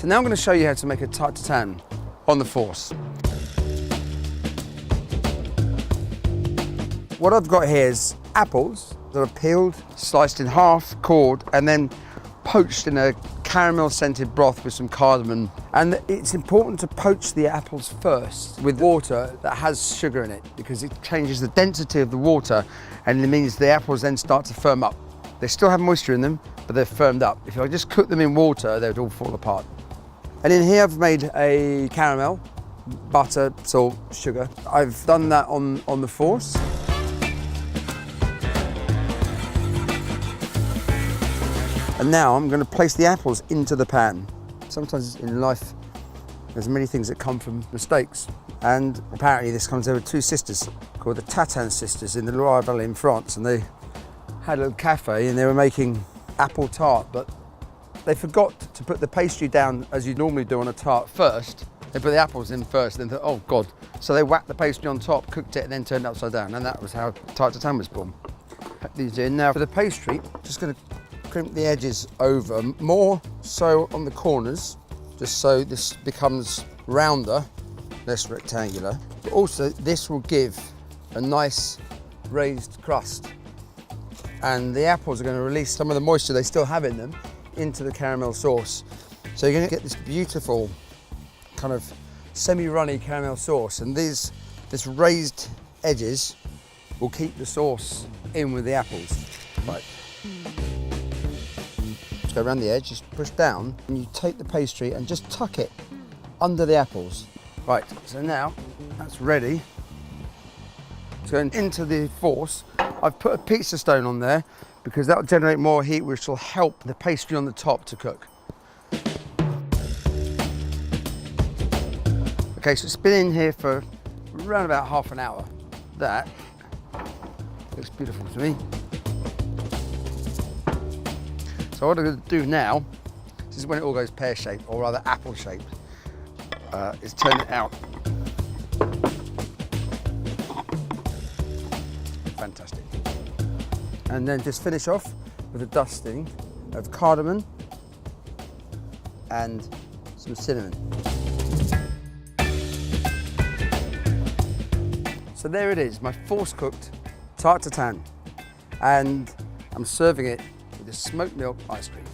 So now I'm going to show you how to make a tarte tatin on the force. What I've got here is apples that are peeled, sliced in half, cored, and then poached in a caramel scented broth with some cardamom. And it's important to poach the apples first with water that has sugar in it, because it changes the density of the water and it means the apples then start to firm up. They still have moisture in them, but they're firmed up. If I just cook them in water, they would all fall apart. And in here I've made a caramel, butter, salt, sugar. I've done that on the force. And now I'm going to place the apples into the pan. Sometimes in life, there's many things that come from mistakes. And apparently this comes over two sisters called the Tatin sisters in the Loire Valley in France. And they had a little cafe and they were making apple tart, but they forgot to put the pastry down as you normally do on a tart first. They put the apples in first and then thought, oh God. So they whacked the pastry on top, cooked it, and then turned it upside down. And that was how tarte tatin was born. Put these in. Now for the pastry, just going to crimp the edges over, more so on the corners, just so this becomes rounder, less rectangular. But also this will give a nice raised crust. And the apples are going to release some of the moisture they still have in them into the caramel sauce. So you're going to get this beautiful kind of semi-runny caramel sauce, and this raised edges will keep the sauce in with the apples. Right. Go around the edge, just push down, and you take the pastry and just tuck it under the apples. Right, so now that's ready. It's going into the force. I've put a pizza stone on there because that will generate more heat, which will help the pastry on the top to cook. Okay, so it's been in here for around about half an hour. That looks beautiful to me. So what I'm going to do now, this is when it all goes pear-shaped, or rather apple-shaped, is turn it out. Fantastic. And then just finish off with a dusting of cardamom and some cinnamon. So there it is, my force-cooked tarte tatin, and I'm serving it with a smoked milk ice cream.